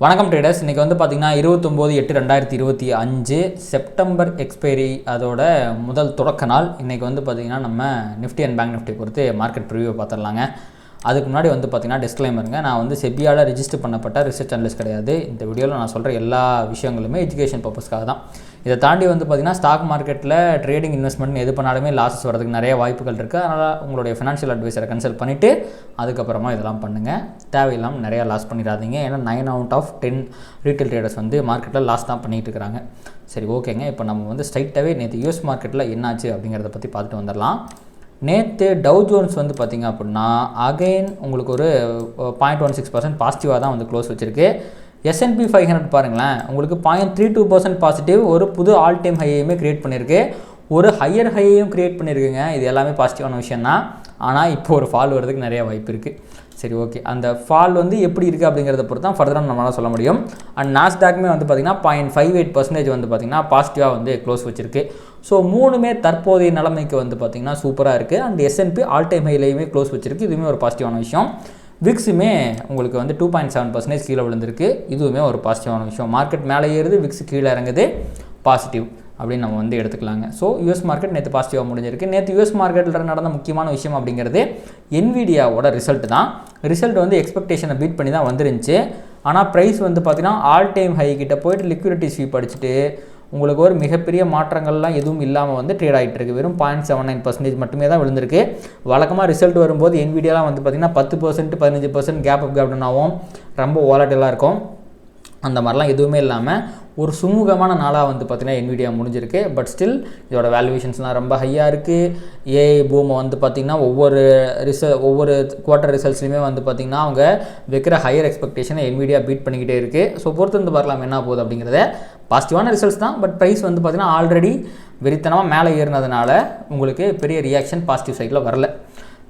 வணக்கம் ட்ரேடர்ஸ். இன்றைக்கி வந்து பார்த்திங்கன்னா 29/8/2025 செப்டம்பர் எக்ஸ்பைரி அதோட முதல் தொடக்க நாள். இன்றைக்கி வந்து பார்த்திங்கன்னா நம்ம நிஃப்டி அண்ட் பேங்க் நிஃப்டி பொறுத்து மார்க்கெட் ப்ரிவியூ பார்த்துடலாங்க. அதுக்கு முன்னாடி வந்து பார்த்திங்கன்னா டிஸ்க்ளைமருங்க, நான் வந்து செபியால் ரிஜிஸ்டர் பண்ணப்பட்ட ரிசர்ச் அனலிஸ்ட் கிடையாது. இந்த வீடியோவில் நான் சொல்கிற எல்லா விஷயங்களுமே எஜுகேஷன் பர்பஸ்க்காக தான். இதை தாண்டி வந்து பார்த்திங்கன்னா ஸ்டாக் மார்க்கெட்டில் ட்ரேடிங் இன்வெஸ்ட்மெண்ட் எது பண்ணாலுமே லாஸஸ் வரதுக்கு நிறைய வாய்ப்புகள் இருக்குது. அதனால் உங்களுடைய ஃபினான்ஷியல் அட்வைசரை கன்சல்ட் பண்ணிவிட்டு அதுக்கப்புறமா இதெல்லாம் பண்ணுங்கள். தேவையில்லாமல் நிறையா லாஸ் பண்ணிடாதீங்க. ஏன்னா 9 out of 10 ரீட்டைல் ட்ரேடர்ஸ் வந்து மார்க்கெட்டில் லாஸ் தான் பண்ணிகிட்டு இருக்கிறாங்க. சரி, ஓகேங்க. இப்போ நம்ம வந்து ஸ்ட்ரைட்டாகவே நேற்று யூஎஸ் மார்க்கெட்டில் என்னாச்சு அப்படிங்கிறத பற்றி பார்த்துட்டு வந்துடலாம். நேற்று டவ் ஜோன்ஸ் வந்து பார்த்திங்க அப்படின்னா அகைன் உங்களுக்கு ஒரு 0.16% பாசிட்டிவாக தான் வந்து க்ளோஸ் வச்சுருக்கு. S&P 500 பாருங்களேன், உங்களுக்கு 0.32% பாசிட்டிவ், ஒரு புது ஆல் டைம் ஹையையுமே க்ரியேட் பண்ணியிருக்கு, ஒரு ஹையர் ஹையையும் க்ரியேட் பண்ணியிருக்குங்க. இது எல்லாமே பாசிட்டிவான விஷயம் தான். ஆனால் இப்போ ஒரு ஃபால் வரதுக்கு நிறைய வாய்ப்பு இருக்குது. சரி, ஓகே. அந்த ஃபால் வந்து எப்படி இருக்குது அப்படிங்கிறத பொறுத்து தான் ஃபர்தராக நம்மளால் சொல்ல முடியும். அண்ட் நாஸ்டாக்மே வந்து பார்த்திங்கன்னா 0.58% வந்து பார்த்திங்கன்னா பாசிட்டிவாக வந்து க்ளோஸ் வச்சிருக்கு. ஸோ மூணுமே தற்போதைய நிலைமைக்கு வந்து பார்த்திங்கன்னா சூப்பராக இருக்குது. அண்ட் S&P ஆல் டைம் ஹைலையுமே க்ளோஸ் வச்சிருக்கு. இதுவுமே ஒரு பாசிட்டிவான விஷயம். விக்ஸுமே உங்களுக்கு வந்து 2.7% கீழே விழுந்திருக்கு. இதுவுமே ஒரு பாசிட்டிவான விஷயம். மார்க்கெட் மேலே ஏறுது, விக்ஸ் கீழே இறங்குது, பாசிட்டிவ் அப்படின்னு நம்ம வந்து எடுத்துக்கலாங்க. ஸோ யூஎஸ் மார்க்கெட் நேற்று பாசிட்டிவாக முடிஞ்சிருக்கு. நேற்று யூஎஸ் மார்க்கெட்டில் நடந்த முக்கியமான விஷயம் அப்படிங்கிறது என்விடியாவோட ரிசல்ட் தான். ரிசல்ட் வந்து எக்ஸ்பெக்டேஷனை பீட் பண்ணி தான் வந்துருந்துச்சு. ஆனால் ப்ரைஸ் வந்து பார்த்திங்கன்னா ஆல் டைம் ஹை கிட்ட போயிட்டு லிக்விடிட்டி ஸ்வீப் அடிச்சுட்டு உங்களுக்கு ஒரு மிகப்பெரிய மாற்றங்கள்லாம் எதுவும் இல்லாமல் வந்து ட்ரேட் ஆகிட்டு இருக்குது. வெறும் 0.79% மட்டுமே தான் விழுந்திருக்கு. வழக்கமாக ரிசல்ட் வரும்போது என்விடியாலாம் வந்து பார்த்திங்கன்னா 10% 15% கேப் டவுன் ஆகும், ரொம்ப வாலட்டிலாக இருக்கும். அந்த மாதிரிலாம் எதுவுமே இல்லாமல் ஒரு சுமூகமான நாளாக வந்து பார்த்திங்கன்னா என்விடியா முடிஞ்சிருக்கு. பட் ஸ்டில் இதோட வேல்யூவேஷன்ஸ்லாம் ரொம்ப ஹையாக இருக்குது. ஏஐ பூமை வந்து பார்த்திங்கன்னா ஒவ்வொரு குவார்ட்டர் ரிசல்ட்ஸ்லையுமே வந்து பார்த்திங்கன்னா அவங்க வைக்கிற ஹையர் எக்ஸ்பெக்டேஷனை என்விடியா பீட் பண்ணிக்கிட்டே இருக்குது. ஸோ பொறுத்து வந்து பார்க்கலாம் என்ன போகுது அப்படிங்கிறத. பாசிட்டிவான ரிசல்ட்ஸ் தான். பட் ப்ரைஸ் வந்து பார்த்திங்கன்னா ஆல்ரெடி வெறித்தனமாக மேலே ஏறினதுனால உங்களுக்கு பெரிய ரியாக்ஷன் பாசிட்டிவ் சைடில் வரல.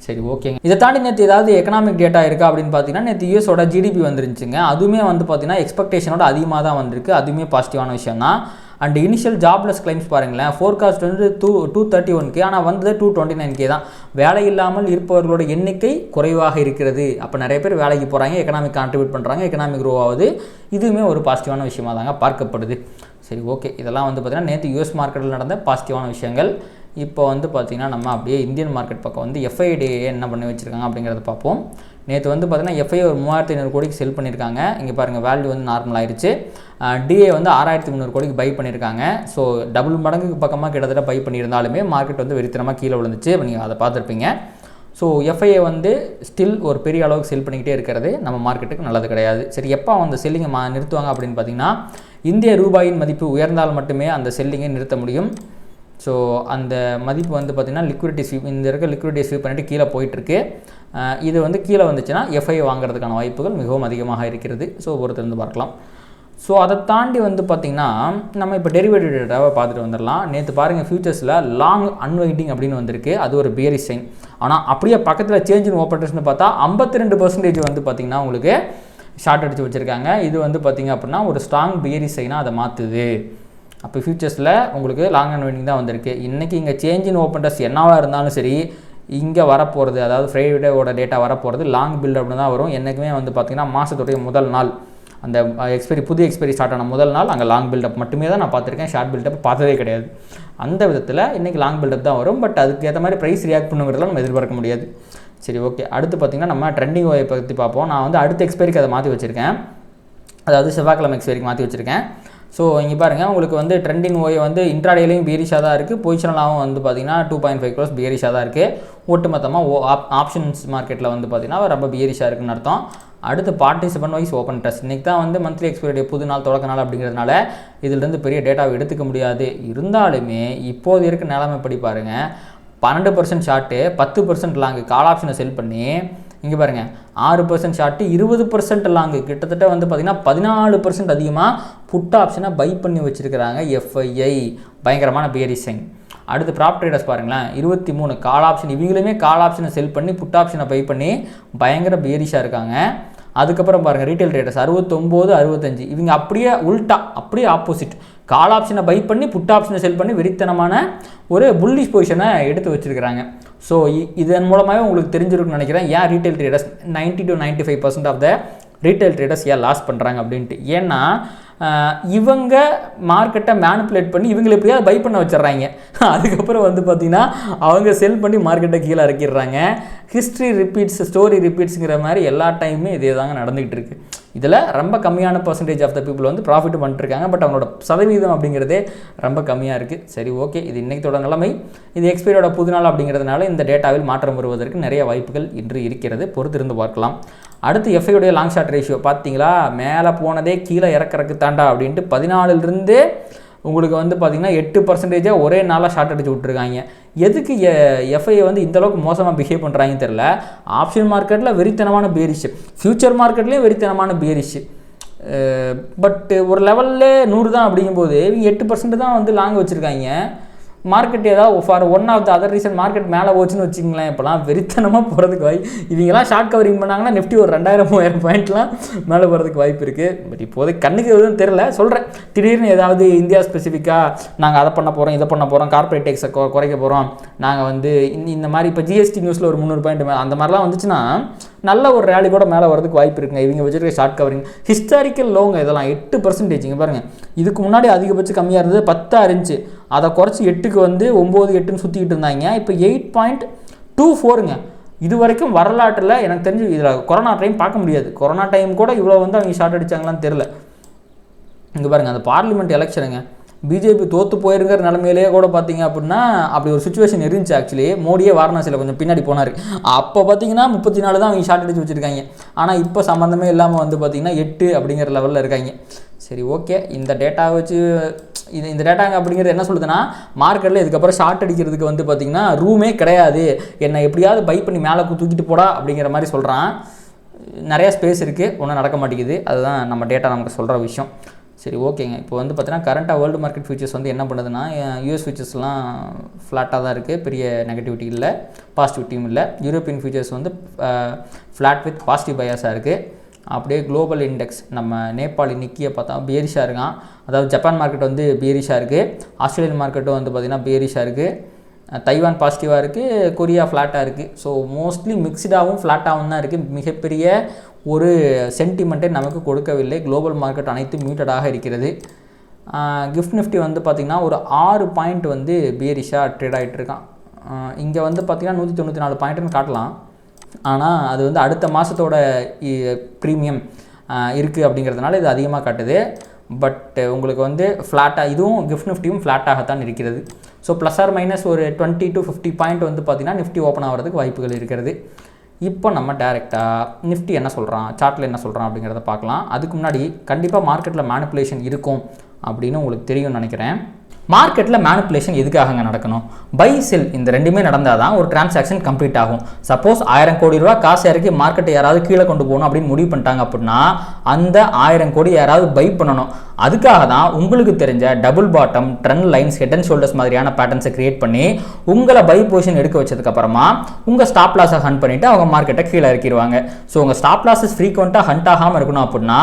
சரி, ஓகேங்க. இதை தாண்டி நேற்று ஏதாவது எக்கனாமிக் டேட்டா இருக்கா அப்படின்னு பார்த்தீங்கன்னா நேற்று யூஎஸோட ஜிடிபி வந்துருந்துச்சுங்க. அதுவுமே வந்து பார்த்தீங்கன்னா எக்ஸ்பெக்டேஷனோட அதிகமாக தான் வந்திருக்கு. அதுவுமே பாசிட்டிவான விஷயம் தான். அண்ட் இனிஷியல் ஜாப்லெஸ் கிளைம்ஸ் பாருங்களேன், ஃபோர்காஸ்ட் வந்து 231K, ஆனால் வந்தது 229K தான். வேலை இல்லாமல் இருப்பவர்களோட எண்ணிக்கை குறைவாக இருக்கிறது. அப்போ நிறைய பேர் வேலைக்கு போகிறாங்க, எக்கனாமிக் கான்ட்ரிபியூட் பண்ணுறாங்க, எக்கனாமிக் க்ரோ ஆகுது. இதுவுமே ஒரு பாசிட்டிவான விஷயமாக தாங்க பார்க்கப்படுது. சரி, ஓகே. இதெல்லாம் வந்து பார்த்திங்கன்னா நேற்று யூஎஸ் மார்க்கெட்டில் நடந்த பாசிட்டிவான விஷயங்கள். இப்போ வந்து பார்த்திங்கன்னா நம்ம அப்படியே இந்தியன் மார்க்கெட் பக்கம் வந்து FIDA என்ன பண்ணி வச்சுருக்காங்க அப்படிங்கிறத பார்ப்போம். நேற்று வந்து பார்த்திங்கன்னா FI ஒரு 3500 கோடிக்கு செல் பண்ணியிருக்காங்க. இங்கே பாருங்கள், வேல்யூ வந்து நார்மல் ஆயிடுச்சு. DA வந்து 6300 கோடிக்கு பை பண்ணியிருக்காங்க. ஸோ டபுள் மடங்குக்கு பக்கமாக கிட்டத்தட்ட பை பண்ணியிருந்தாலுமே மார்க்கெட் வந்து வெறித்தனமாக கீழே விழுந்துச்சு. நீங்கள் அதை பார்த்துருப்பீங்க. ஸோ FIA வந்து ஸ்டில் ஒரு பெரிய அளவுக்கு செல் பண்ணிக்கிட்டே இருக்கிறது நம்ம மார்க்கெட்டுக்கு நல்லது கிடையாது. சரி, எப்போ அந்த செல்லிங்கை நிறுத்துவாங்க அப்படின்னு பார்த்திங்கன்னா இந்திய ரூபாயின் மதிப்பு உயர்ந்தால் மட்டுமே அந்த செல்லிங்கை நிறுத்த முடியும். ஸோ அந்த மதிப்பு வந்து பார்த்திங்கன்னா லிக்விடிட்டி ஸ்வீப், இந்த இருக்க லிக்விடிட்டி ஸ்வீப் பண்ணிவிட்டு கீழே போயிட்டுருக்கு. இது வந்து கீழே வந்துச்சுன்னா FIA வாங்குறதுக்கான வாய்ப்புகள் மிகவும் அதிகமாக இருக்கிறது. ஸோ பொறுத்திருந்து பார்க்கலாம். ஸோ அதை தாண்டி வந்து பார்த்திங்கன்னா நம்ம இப்போ டெரிவேட்டிவ் டேட்டாவை பார்த்துட்டு வந்துடலாம். நேற்று பாருங்கள், ஃபியூச்சர்ஸில் லாங் அன்வைண்டிங் அப்படின்னு வந்திருக்கு. அது ஒரு பியரிஷ் சைன். ஆனால் அப்படியே பக்கத்தில் சேஞ்ச் இன் ஓப்பரேஷன் பார்த்தா 52% வந்து பார்த்திங்கன்னா உங்களுக்கு ஷார்ட் அடித்து வச்சுருக்காங்க. இது வந்து பார்த்திங்க அப்படின்னா ஒரு ஸ்ட்ராங் பியரிஷ் சைனாக அதை மாற்றுது. அப்போ ஃபியூச்சர்ஸில் உங்களுக்கு லாங் அன்வைண்டிங் தான் வந்திருக்கு. இன்றைக்கி இங்கே சேஞ்ச் இன் ஓப்பன் டெஸ்ட் என்னவாக இருந்தாலும் சரி, இங்கே வரப்போகிறது, அதாவது ஃப்ரைடேவோட டேட்டா வரப்போகிறது லாங் பில்ட் அப்படின்னு தான் வரும். என்றைக்குமே வந்து பார்த்திங்கன்னா மாதத்துடைய முதல் நாள், அந்த புது எக்ஸ்பைரி ஸ்டார்ட் ஆன முதல் நாள் அங்கே லாங் பில்டப் மட்டுமே தான் நான் பார்த்துருக்கேன். ஷார்ட் பில்டப் பார்த்ததே கிடையாது. அந்த விதத்தில் இன்றைக்கி லாங் பில்டப் தான் வரும். பட் அதுக்கு ஏற்ற மாதிரி ப்ரைஸ் ரியாக்ட் பண்ணுங்கிறதுலாம் நம்ம எதிர்பார்க்க முடியாது. சரி, ஓகே. அடுத்து பார்த்திங்கன்னா நம்ம ட்ரெண்டிங் ஓயை பற்றி பார்ப்போம். நான் வந்து அடுத்த எக்ஸ்பைரிக்கு அதை மாற்றி வச்சுருக்கேன். அதாவது செவ்வாய்க்கிழமை எக்ஸ்பைரிக்கு மாற்றி வச்சுருக்கேன். ஸோ இங்கே பாருங்கள், உங்களுக்கு வந்து ட்ரெண்டிங் ஓயை வந்து இன்ட்ராடேலையும் பியரிஷாக தான் இருக்குது. பொசிஷனலாகவும் வந்து பார்த்திங்கன்னா 2.5 crores பியரிஷாக தான் இருக்குது. ஒட்டுமொத்தமாக ஆப்ஷன்ஸ் மார்க்கெட்டில் வந்து பார்த்திங்கன்னா ரொம்ப பியரிஷாக இருக்குன்னு அர்த்தம். அடுத்து பார்ட்டிசிபென்ட் வைஸ் ஓப்பன் டெஸ்ட். இன்றைக்கி தான் வந்து மந்த்லி எக்ஸ்பைரி புது நாள் தொடக்க நாள் அப்படிங்கிறதுனால இதிலிருந்து பெரிய டேட்டாவை எடுத்துக்க முடியாது. இருந்தாலுமே இப்போது இருக்க நிலைமைப்படி பாருங்கள், 12% ஷார்ட்டு, 10% லாங்கு கால் ஆப்ஷனை செல் பண்ணி இங்கே பாருங்கள் 6% ஷார்ட்டு, 20% லாங்கு, கிட்டத்தட்ட வந்து பார்த்திங்கன்னா 14% அதிகமாக புட் ஆப்ஷனை பை பண்ணி வச்சுருக்கிறாங்க FII. பயங்கரமான பியரிஷ் சைன். அடுத்து ப்ராப் ட்ரேடர்ஸ் பாருங்களேன், 23 கால் ஆப்ஷன். இவங்களுமே கால் ஆப்ஷனை செல் பண்ணி புட் ஆப்ஷனை பை பண்ணி பயங்கர பியரிஷாக இருக்காங்க. அதுக்கப்புறம் பாருங்கள் ரீட்டைல் ட்ரேடர்ஸ் 69 65. இவங்க அப்படியே உல்ட்டா, அப்படியே ஆப்போசிட். கால் ஆப்ஷனை பை பண்ணி புட் ஆப்ஷனை செல் பண்ணி வெறித்தனமான ஒரு புல்லிஷ் பொசிஷனை எடுத்து வச்சுருக்கிறாங்க. ஸோ இதன் மூலமாகவே உங்களுக்கு தெரிஞ்சிருக்குன்னு நினைக்கிறேன் ஏன் retail traders 90 to 95% of the retail traders ஏன் லாஸ் பண்ணுறாங்க அப்படின்ட்டு. ஏன்னா இவங்க மார்க்கெட்டை மேனிப்புலேட் பண்ணி இவங்களை எப்படியாவது பை பண்ண வச்சிட்றாங்க. அதுக்கப்புறம் வந்து பார்த்திங்கன்னா அவங்க செல் பண்ணி மார்க்கெட்டை கீழே இறக்கிடுறாங்க. ஹிஸ்ட்ரி ரிப்பீட்ஸ், ஸ்டோரி ரிப்பீட்ஸுங்கிற மாதிரி எல்லா டைமுமே இதே தாங்க நடந்துகிட்டு இருக்குது. இதில் ரொம்ப கம்மியான பர்சன்டேஜ் ஆஃப் த பீப்புள் வந்து ப்ராஃபிட் பண்ணிட்டுருக்காங்க. பட் அவங்களோட சதவீதம் அப்படிங்கிறதே ரொம்ப கம்மியாக இருக்குது. சரி, ஓகே, இது இன்றைக்கத்தோட நிலைமை. இது எக்ஸ்பைரியோட புது நாள் அப்படிங்கிறதுனால இந்த டேட்டாவில் மாற்றம் வருவதற்கு நிறைய வாய்ப்புகள் இன்று இருக்கிறது. பொறுத்திருந்து பார்க்கலாம். அடுத்து எஃப்ஐயோடைய லாங் ஷார்ட் ரேஷியோ பார்த்தீங்களா, மேலே போனதே கீழே இறக்கறக்கு தாண்டா அப்படின்ட்டு 14லேருந்து உங்களுக்கு வந்து பார்த்திங்கன்னா 8% ஒரே நாளாக ஷார்ட் அடிச்சு விட்ருக்காங்க. எதுக்கு எஃப்ஐயை வந்து இந்தளவுக்கு மோசமாக பிஹேவ் பண்ணுறாங்கன்னு தெரில. ஆப்ஷன் மார்க்கெட்டில் வெறித்தனமான பேரிஷ், ஃபியூச்சர் மார்க்கெட்லேயும் வெறித்தனமான பேரிஷ். பட் ஒரு லெவலில் 100 தான் அப்படிங்கும்போது இவங்க 8% தான் வந்து லாங் வச்சுருக்காங்க. மார்க்கெட் ஏதாவது for one of the other reason market மேலே போச்சுன்னு வச்சுங்களேன், இப்போலாம் வெறித்தனமாக போகிறதுக்கு இவங்கெல்லாம் ஷார்ட் கவரிங் பண்ணாங்கன்னா நிஃப்டி ஒரு 2000-3000 பாயிண்ட்லாம் மேலே போகிறதுக்கு வாய்ப்பு இருக்குது. பட் இப்போதைக்கு கண்ணுக்கு எதுவும் தெரில, சொல்கிறேன். திடீர்னு ஏதாவது இந்தியா ஸ்பெசிஃபிக்காக நாங்கள் அதை பண்ண போகிறோம், இதை பண்ண போகிறோம், கார்பரேட் டேக்ஸை குறைக்க போகிறோம், நாங்கள் வந்து இந்த மாதிரி இப்போ ஜிஎஸ்டி நியூஸில் ஒரு 300 பாயிண்ட் அந்த மாதிரிலாம் வந்துச்சுன்னா நல்ல ஒரு ரேலி கூட மேலே வரதுக்கு வாய்ப்பு இருக்குங்க. இவங்க வச்சுருக்க ஷார்ட் கவரிங் ஹிஸ்டாரிக்கல் லோங்க இதெல்லாம் 8%. பாருங்கள், இதுக்கு முன்னாடி அதிகபட்சம் கம்மியாக இருந்தது 10 இருந்துச்சு, அதை குறைச்சி 8க்கு வந்து 9, 8ன்னு சுற்றிக்கிட்டு இருந்தாங்க. இப்போ 8.24ங்க. இது வரைக்கும் வரலாற்றில் எனக்கு தெரிஞ்சு இதில் கொரோனா டைம் பார்க்க முடியாது. கொரோனா டைம் கூட இவ்வளோ வந்து அவங்க ஷார்ட் அடித்தாங்களான்னு தெரில. இங்கே பாருங்கள், அந்த பார்லிமெண்ட் எலெக்ஷனுங்க பிஜேபி தோற்று போயிருங்கிற நிலமையிலேயே கூட பார்த்தீங்க அப்படின்னா அப்படி ஒரு சுச்சுவேஷன் இருந்துச்சு. ஆக்சுவலி மோடியே வாரணாசியில் கொஞ்சம் பின்னாடி போனார். அப்போ பார்த்தீங்கன்னா 34 தான் அவங்க ஷார்ட் அடிச்சு வச்சுருக்காங்க. ஆனால் இப்போ சம்மந்தமே இல்லாமல் வந்து பார்த்திங்கன்னா 8 அப்படிங்கிற லெவலில் இருக்காங்க. சரி, ஓகே, இந்த டேட்டா வச்சு இந்த டேட்டாங்க அப்படிங்கிறது என்ன சொல்லுதுன்னா, மார்க்கெட்டில் இதுக்கப்புறம் ஷார்ட் அடிக்கிறதுக்கு வந்து பார்த்திங்கன்னா ரூமே கிடையாது, என்னை எப்படியாவது பை பண்ணி மேலே தூக்கிட்டு போடா அப்படிங்கிற மாதிரி சொல்கிறான். நிறையா ஸ்பேஸ் இருக்குது, ஒன்றும் நடக்க மாட்டேங்குது. அதுதான் நம்ம டேட்டா நமக்கு சொல்கிற விஷயம். சரி, ஓகேங்க. இப்போ வந்து பார்த்தீங்கன்னா கரண்ட்டாக வேர்ல்டு மார்க்கெட் ஃபியூச்சர்ஸ் வந்து என்ன பண்ணுதுன்னா, யூஎஸ் ஃபியூச்சர்ஸ்லாம் ஃப்ளாட்டாக தான் இருக்குது, பெரிய நெகட்டிவிட்டி இல்லை, பாசிட்டிவிட்டியும் இல்லை. யூரோப்பியன் ஃபியூச்சர்ஸ் வந்து ஃப்ளாட் வித் பாசிட்டிவ் பயாஸாக இருக்குது. அப்படியே குளோபல் இண்டெக்ஸ் நம்ம நேபாளி நிக்கியை பார்த்தா பேரிஷாக இருக்கான். அதாவது ஜப்பான் மார்க்கெட் வந்து பேரிஷாக இருக்குது, ஆஸ்திரேலியன் மார்க்கெட்டும் வந்து பார்த்திங்கன்னா பேரிஷாக இருக்குது, தைவான் பாசிட்டிவாக இருக்குது, கொரியா ஃப்ளாட்டாக இருக்குது. ஸோ மோஸ்ட்லி மிக்ஸ்டாகவும் ஃப்ளாட்டாகவும் தான் இருக்குது. மிகப்பெரிய ஒரு சென்டிமெண்ட்டை நமக்கு கொடுக்கவில்லை. குளோபல் மார்க்கெட் அனைத்தும் மியூட்டடாக இருக்கிறது. கிஃப்ட் நிஃப்டி வந்து பார்த்திங்கன்னா ஒரு 6 பாயிண்ட் வந்து பேரிஷாக ட்ரேட் ஆகிட்டு இருக்கான். இங்கே வந்து பார்த்திங்கன்னா 194 பாயிண்ட்டுன்னு காட்டலாம். ஆனால் அது வந்து அடுத்த மாதத்தோட ப்ரீமியம் இருக்குது அப்படிங்கிறதுனால இது அதிகமாக காட்டுது. பட் உங்களுக்கு வந்து ஃப்ளாட்டாக இதுவும் கிஃப்ட் நிஃப்டியும் ஃப்ளாட்டாகத்தான் இருக்கிறது. ஸோ ப்ளஸ் ஆர் மைனஸ் ஒரு 20 to 50 பாயிண்ட் வந்து பார்த்திங்கன்னா நிஃப்டி ஓப்பன் ஆகிறதுக்கு வாய்ப்புகள் இருக்கிறது. இப்போ நம்ம டேரெக்டாக நிஃப்டி என்ன சொல்கிறான், சார்ட்டில் என்ன சொல்கிறான் அப்படிங்கிறத பார்க்கலாம். அதுக்கு முன்னாடி கண்டிப்பாக மார்க்கெட்டில் மேனிப்புலேஷன் இருக்கும் அப்படின்னு உங்களுக்கு தெரியும்னு நினைக்கிறேன். மார்க்கெட்டில் மேனிப்புலேஷன் எதுக்காக நடக்கணும்? பை செல் இந்த ரெண்டுமே நடந்தால் தான் ஒரு டிரான்சாக்ஷன் கம்ப்ளீட் ஆகும். சப்போஸ் 1000 கோடி ரூபா காசு இறக்கி மார்க்கெட்டை யாராவது கீழே கொண்டு போகணும் அப்படின்னு முடிவு பண்ணிட்டாங்க அப்படின்னா அந்த 1000 கோடி யாராவது பை பண்ணணும். அதுக்காக தான் உங்களுக்கு தெரிஞ்ச double bottom, trend lines, head and shoulders மாதிரியான பேட்டர்ன்ஸை கிரியேட் பண்ணி உங்களை பை பொசிஷன் எடுக்க வச்சதுக்கப்புறமா உங்கள் ஸ்டாப் லாஸை ஹண்ட் பண்ணிவிட்டு அவங்க மார்க்கெட்டை கீழே இறக்கிடுவாங்க. ஸோ உங்கள் ஸ்டாப் லாஸஸ் ஃப்ரீக்வெண்ட்டாக ஹண்ட் ஆகாமல் இருக்கணும் அப்படின்னா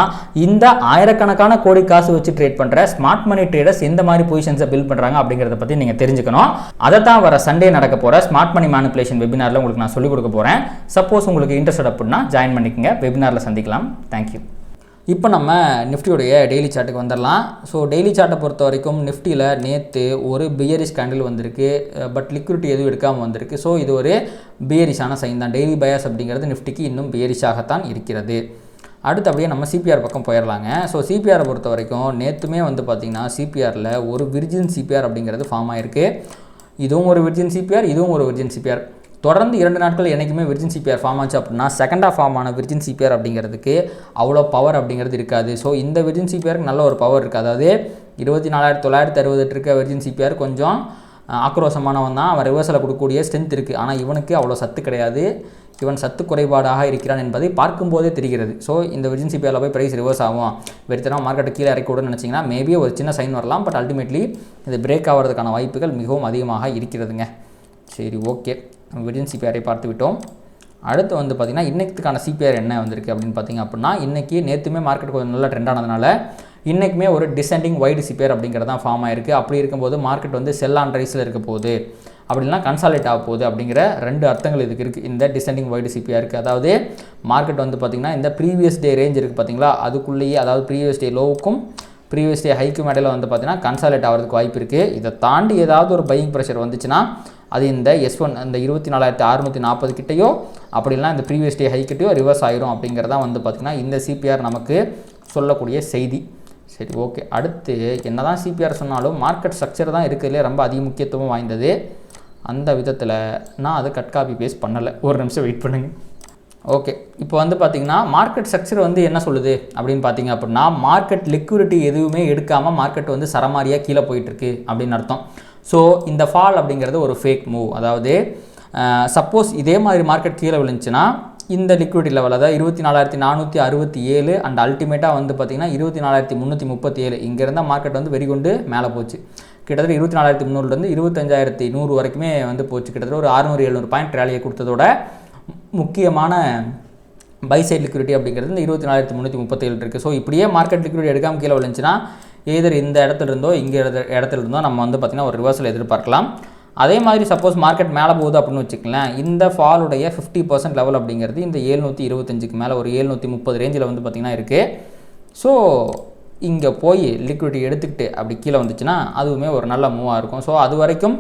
இந்த ஆயிரக்கணக்கான கோடி காசு வச்சு ட்ரேட் பண்ணுற ஸ்மார்ட் மணி ட்ரேடர்ஸ் எந்த மாதிரி பொசிஷன்ஸை பில்ட் பண்ணுறாங்க அப்படிங்கிறத பற்றி நீங்கள் தெரிஞ்சுக்கணும். அதை தான் வர சண்டே நடக்க போகிற ஸ்மார்ட் மணி மேனிப்புலேஷன் வெபினாரில் உங்களுக்கு நான் சொல்லிக் கொடுக்க போகிறேன். சப்போஸ் உங்களுக்கு இன்ட்ரெஸ்ட் அப்படின்னா ஜாயின் பண்ணிக்கங்க. வெபினாரில் சந்திக்கலாம். தேங்க்யூ. இப்போ நம்ம நிஃப்டியோடைய டெய்லி சார்ட்டுக்கு வந்துடலாம். ஸோ டெய்லி சார்ட்டை பொறுத்த வரைக்கும் நிஃப்டியில் நேற்று ஒரு பியரிஷ் கேண்டில் வந்திருக்கு. பட் லிக்விடிட்டி எதுவும் எடுக்காமல் வந்திருக்கு. ஸோ இது ஒரு பியரிஷான சைன் தான். டெய்லி பயாஸ் அப்படிங்கிறது நிஃப்டிக்கு இன்னும் பியரிஷாகத்தான் இருக்கிறது. அடுத்து அப்படியே நம்ம சிபிஆர் பக்கம் போயிடலாங்க. ஸோ சிபிஆரை பொறுத்த வரைக்கும் நேற்றுமே வந்து பார்த்திங்கன்னா சிபிஆரில் ஒரு விர்ஜின் சிபிஆர் அப்படிங்கிறது ஃபார்ம் ஆகிருக்கு. இதுவும் ஒரு விர்ஜின் சிபிஆர், இதுவும் ஒரு விர்ஜின் சிபிஆர். தொடர்ந்து 2 நாட்கள் என்றைக்குமே விர்ஜின் சிபிஆர் ஃபார்ம் ஆச்சு அப்படின்னா செகண்டாக ஃபார்ம் ஆன விர்ஜின் சிபிஆர் அப்படிங்கிறதுக்கு அவ்வளோ பவர் அப்படிங்கிறது இருக்காது. ஸோ இந்த விர்ஜின் சிபிஆருக்கு நல்ல ஒரு பவர் இருக்குது. அதாவது 24,968 இருக்க விர்ஜின் சிபிஆர் கொஞ்சம் ஆக்ரோஷமானவன் தான். அவன் ரிவர்ஸில் கொடுக்கக்கூடிய ஸ்ட்ரென்த் இருக்குது. ஆனால் இவனுக்கு அவ்வளோ சத்து கிடையாது. இவன் சத்து குறைபாடாக இருக்கிறான் என்பதை பார்க்கும்போதே தெரிகிறது. ஸோ இந்த விர்ஜின் சிபிஆரில் போய் ப்ரைஸ் ரிவர்ஸ் ஆகும், வெறுத்தனம் மார்க்கெட்டை கீழே இறக்கி விடுன்னு நினச்சிங்கன்னா மேபி ஒரு சின்ன சைன் வரலாம். பட் அல்டிமேட்லி இது பிரேக் ஆகிறதுக்கான வாய்ப்புகள் மிகவும் அதிகமாக இருக்கிறதுங்க. சரி, ஓகே, விர்ஜின் சிபிஆரை பார்த்து விட்டோம். அடுத்து வந்து பார்த்திங்கன்னா இன்றைக்குக்கான சிபிஆர் என்ன வந்திருக்கு அப்படின்னு பார்த்திங்க அப்படின்னா இன்றைக்கி நேற்றுமே மார்க்கெட் கொஞ்சம் நல்லா ட்ரெண்ட் ஆனதுனால இன்றைக்குமே ஒரு டிசெண்டிங் வைடு சிபிஆர் அப்படிங்கிறது தான் ஃபார்ம் ஆயிருக்கு. அப்படி இருக்கும்போது மார்க்கெட் வந்து செல் ஆன் ரைஸில் இருக்க போகுது அப்படின்னா கன்சாலிடேட் ஆக போகுது அப்படிங்கிற 2 அர்த்தங்கள் இதுக்கு இருக்குது இந்த டிசெண்டிங் வைடு சிபிஆருக்கு. அதாவது மார்க்கெட் வந்து பார்த்திங்கன்னா இந்த ப்ரீவியஸ் டே ரேஞ்ச் இருக்குது பார்த்தீங்களா, அதுக்குள்ளேயே அதாவது ப்ரீவியஸ் டே லோவுக்கும் ப்ரீவியஸ் டே ஹைக்கும் இடையில வந்து பார்த்திங்கன்னா கன்சாலிடேட் ஆகிறதுக்கு வாய்ப்பு இருக்குது. இதை தாண்டி ஏதாவது ஒரு பையிங் ப்ரெஷர் வந்துச்சுன்னா அது இந்த S1 அந்த 24,640 கிட்டையோ அப்படின்னா இந்த ப்ரீவியஸ் டே ஹைக்கிட்டையோ ரிவர்ஸ் ஆயிரும் அப்படிங்கிறதான் வந்து பார்த்திங்கன்னா இந்த சிபிஆர் நமக்கு சொல்லக்கூடிய செய்தி. சரி, ஓகே. அடுத்து என்னதான் சிபிஆர் சொன்னாலும் மார்க்கெட் ஸ்ட்ரக்சர் தான் இருக்கிறதுலே ரொம்ப அதிக முக்கியத்துவம் வாய்ந்தது. அந்த விதத்தில் நான் அதை கட் காப்பி பேஸ்ட் பண்ணலை. ஒரு நிமிஷம் வெயிட் பண்ணுங்க. ஓகே, இப்போ வந்து பார்த்திங்கன்னா மார்க்கெட் ஸ்ட்ரக்சர் வந்து என்ன சொல்லுது அப்படின்னு பார்த்தீங்க அப்படின்னா, மார்க்கெட் லிக்விடிட்டி எதுவுமே எடுக்காமல் மார்க்கெட் வந்து சரமாரியாக கீழே போயிட்டுருக்கு அப்படின்னு அர்த்தம். ஸோ இந்த ஃபால் அப்படிங்கிறது ஒரு ஃபேக் மூவ். அதாவது சப்போஸ் இதே மாதிரி மார்க்கெட் கீழே விழுந்துச்சுன்னா இந்த லிக்விடிட்டி லெவல் அதாவது 24,467 அண்ட் அல்டிமேட்டாக வந்து பார்த்திங்கன்னா 24,337 இங்கே இருந்தால் மார்க்கெட் வந்து வெறிகொண்டு மேலே போச்சு. கிட்டத்தட்ட 24,300 25,100 வரைக்குமே வந்து போச்சு. கிட்டத்தட்ட ஒரு 600-700 பாயிண்ட் ரேலியை கொடுத்ததோட முக்கியமான பை சைட் லிக்விடிட்டி அப்படிங்கிறது இந்த 24,337 இருக்குது. ஸோ இப்படியே மார்க்கெட் லிக்விடிட்டி எடுக்காமல் கீழே விழுந்துச்சுன்னா எதர் இந்த இடத்துல இருந்தோ இங்கே இடத்துல இருந்தோ நம்ம வந்து பார்த்திங்கன்னா ஒரு ரிவர்சல் எதிர்பார்க்கலாம். அதே மாதிரி சப்போஸ் மார்க்கெட் மேலே போகுது அப்படின்னு வச்சுக்கலாம், இந்த ஃபாலுடைய 50% லெவல் அப்படிங்கிறது இந்த 725க்கு மேலே ஒரு 730 ரேஞ்சில் வந்து பார்த்திங்கன்னா இருக்குது. ஸோ இங்கே போய் லிக்விடிட்டி எடுத்துக்கிட்டு அப்படி கீழே வந்துச்சுன்னா அதுவுமே ஒரு நல்ல மூவாக இருக்கும். ஸோ அது வரைக்கும்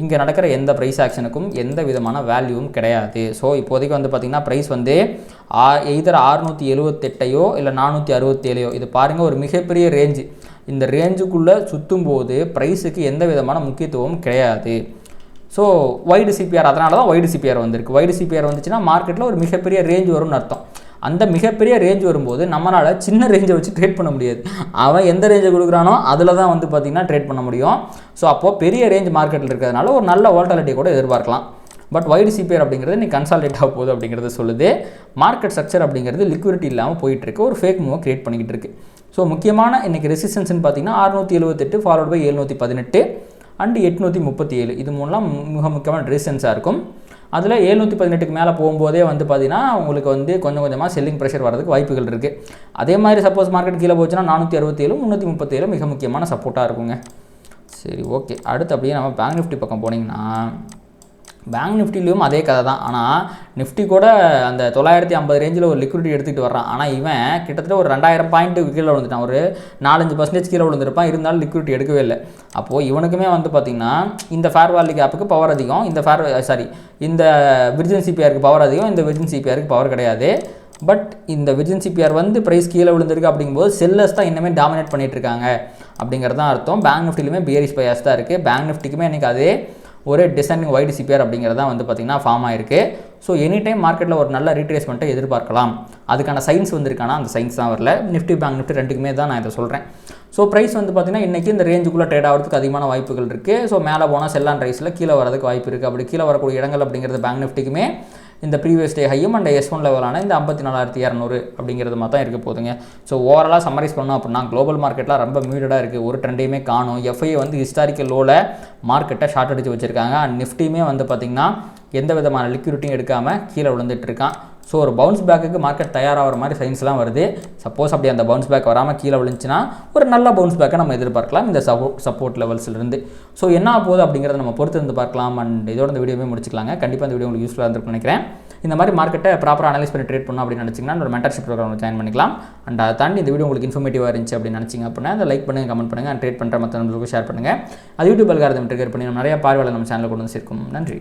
இங்கே நடக்கிற எந்த ப்ரைஸ் ஆக்ஷனுக்கும் எந்த விதமான வேல்யூவும் கிடையாது. ஸோ இப்போதைக்கு வந்து பார்த்திங்கன்னா ப்ரைஸ் வந்து எய்தர் 678 இல்லை 467 இது பாருங்கள் ஒரு மிகப்பெரிய ரேஞ்சு. இந்த ரேஞ்சுக்குள்ளே சுற்றும் போது ப்ரைஸுக்கு எந்த விதமான முக்கியத்துவமும் கிடையாது. ஸோ வைடு சிபிஆர் அதனால தான் வைடு சிபிஆர் வந்திருக்கு. வைடு சிபிஆர் வந்துச்சுன்னா மார்க்கெட்டில் ஒரு மிகப்பெரிய ரேஞ்ச் வரும்னு அர்த்தம். அந்த மிகப்பெரிய ரேஞ்ச் வரும்போது நம்மளால் சின்ன ரேஞ்சை வச்சு ட்ரேட் பண்ண முடியாது. அவன் எந்த ரேஞ்சை கொடுக்குறானோ அதில் தான் வந்து பார்த்திங்கன்னா ட்ரேட் பண்ண முடியும். ஸோ அப்போது பெரிய ரேஞ்ச் மார்க்கெட்டில் இருக்கிறதுனால ஒரு நல்ல வோல்டாலிட்டி கூட எதிர்பார்க்கலாம். பட் வைடு சிபிஆர் அப்படிங்கிறது நீ கன்சாலிடேட் ஆக போகுது அப்படிங்கிறது சொல்லுது. மார்க்கெட் ஸ்ட்ரக்சர் அப்படிங்கிறது லிக்விடிட்டி இல்லாமல் போயிட்டுருக்கு, ஒரு ஃபேக் மூவை க்ரியேட் பண்ணிக்கிட்டு இருக்குது. ஸோ முக்கியமான இன்றைக்கி ரெசிஸ்டன்ஸ்னு பார்த்திங்கன்னா 678 ஃபாலோட் பை 718 அண்ட் 837 இது மூணுலாம் மிக முக்கியமான ரெசிஸ்டன்ஸாக இருக்கும். அதில் 718க்கு மேலே போகும்போதே வந்து பார்த்திங்கன்னா உங்களுக்கு வந்து கொஞ்சம் கொஞ்சமாக செல்லிங் ப்ரெஷர் வரதுக்கு வாய்ப்புகள் இருக்குது. அதே மாதிரி சப்போஸ் மார்க்கெட் கீழே போச்சுன்னா 467 337 மிக முக்கியமான சப்போர்ட்டாக இருக்குங்க. சரி, ஓகே. அடுத்து அப்படியே நம்ம பேங்க் நிஃப்டி பக்கம் போனீங்கன்னா பேங்க் நிஃப்டிலையும் அதே கதை தான். ஆனால் நிஃப்டி கூட அந்த 950 ரேஞ்சில் ஒரு லிக்விடிட்டி எடுத்துகிட்டு வர்றான். ஆனால் இவன் கிட்டத்தட்ட ஒரு 2000 பாயிண்ட்டுக்கு கீழே விழுந்துட்டான். ஒரு 4-5% கீழே விழுந்துருப்பான். இருந்தாலும் லிக்விடிட்டி எடுக்கவே இல்லை. அப்போது இவனுக்குமே வந்து பார்த்திங்கன்னா இந்த ஃபேர் வேல்யூ கேப்புக்கு பவர் அதிகம், இந்த விர்ஜின் சிபிஆருக்கு பவர் அதிகம், இந்த விர்ஜின் சிபிஆருக்கு பவர் கிடையாது. பட் இந்த விர்ஜின் சிபிஆர் வந்து ப்ரைஸ் கீழே விழுந்திருக்கு அப்படிங்கும்போது செல்லர்ஸ் தான் இன்னுமே டாமினேட் பண்ணிகிட்டு இருக்காங்க அப்படிங்கிறது தான் அர்த்தம். பேங்க் நிஃப்டிலுமே பியரிஷ் பயாஸ் தான் இருக்குது. பேங்க் நிஃப்டிக்குமே இன்றைக்கி அதே ஒரு டிசெண்டிங் வைடு சிபிஆர் அப்படிங்கிறது தான் வந்து பார்த்திங்கன்னா ஃபார்ம் ஆயிருக்கு. ஸோ எனி டைம் மார்க்கெட்டில் ஒரு நல்ல ரீட்ரேஸ்மெண்ட்டை எதிர்பார்க்கலாம். அதுக்கான சைன்ஸ் வந்திருக்கானா அந்த சைன்ஸ் தான் வரல. நிஃப்டி பேங்க் நிஃப்டி ரெண்டுக்குமே தான் நான் இதை சொல்கிறேன். ஸோ ப்ரைஸ் வந்து பார்த்திங்கன்னா இன்றைக்கி இந்த ரேஞ்சுக்குள்ளே ட்ரேட் ஆகிறதுக்கு அதிகமான வாய்ப்புகள் இருக்குது. ஸோ மேலே போனால் செல் அண்ட் ரைஸில் கீழே வரதுக்கு வாய்ப்பு இருக்குது. அப்படி கீழே வரக்கூடிய இடங்கள் அப்படிங்கிறது பேங்க் நிஃப்டிக்குமே இந்த ப்ரீவியஸ் டே ஹையும் அண்ட் S1 லெவலான இந்த 54,200 அப்படிங்கிறது மாதிரி தான் இருக்க போதுங்க. ஸோ ஓவராலாக சம்மரைஸ் பண்ணோம் அப்படின்னா குளோபல் மார்க்கெட்டில் ரொம்ப மியூட்டடாக இருக்குது. ஒரு ட்ரெண்டையுமே காணும். எஃப்ஐ வந்து ஹிஸ்டாரிக்கல் லோவில் மார்க்கெட்டை ஷார்ட் அடித்து வச்சுருக்காங்க. அண்ட் நிஃப்டியுமே வந்து பார்த்திங்கன்னா எந்த விதமான லிக்விடிட்டியும் எடுக்காமல் கீழே விழுந்துட்டு இருக்கான். ஸோ ஒரு பவுன்ஸ் பேக்குக்கு மார்க்கெட் தயாராகிற மாதிரி சைன்ஸ்லாம் வருது. சப்போஸ் அப்படி அந்த பவுன்ஸ் பேக் வராமல் கீழே விழுந்துச்சுன்னா ஒரு நல்ல பவுன்ஸ் பேக்கை நம்ம எதிர்பார்க்கலாம் இந்த சப்போர்ட் லெவல்ஸ்லேருந்து. ஸோ என்ன போகுது அப்படிங்கிறத நம்ம பொறுத்து இருந்து பார்க்கலாம். அண்ட் இதோட இந்த வீடியோவே முடிச்சிக்கலாங்க. கண்டிப்பாக இந்த வீடியோ உங்களுக்கு யூஸ்ஃபுல்லாக இருந்திருக்குன்னு நினைக்கிறேன். இந்த மாதிரி மார்க்கெட்டை ப்ராப்பராக அனலைஸ் பண்ணி ட்ரேட் பண்ணணும் அப்படின்னு நினச்சிங்கன்னா ஒரு மென்டர்ஷிப் ப்ரோக்ராம் ஜாயின் பண்ணிக்கலாம். அண்ட் அதை தாண்டி இந்த வீடியோ உங்களுக்கு இன்ஃபர்மேட்டிவாக இருந்துச்சு அப்படின்னு நினச்சிங்க அப்படின்னா அதை லைக் பண்ணுங்கள், கமெண்ட் பண்ணுங்கள், அண்ட் ட்ரேட் பண்ணுற மற்ற நம்பருக்கு ஷேர் பண்ணுங்கள். அது யூடியூப் அல்காரிதம் ட்ரிகர் பண்ணி நம்ம நிறைய பார்வையாளர் நம்ம சேனலில் கொண்டு வந்து சேர்க்கும். நன்றி.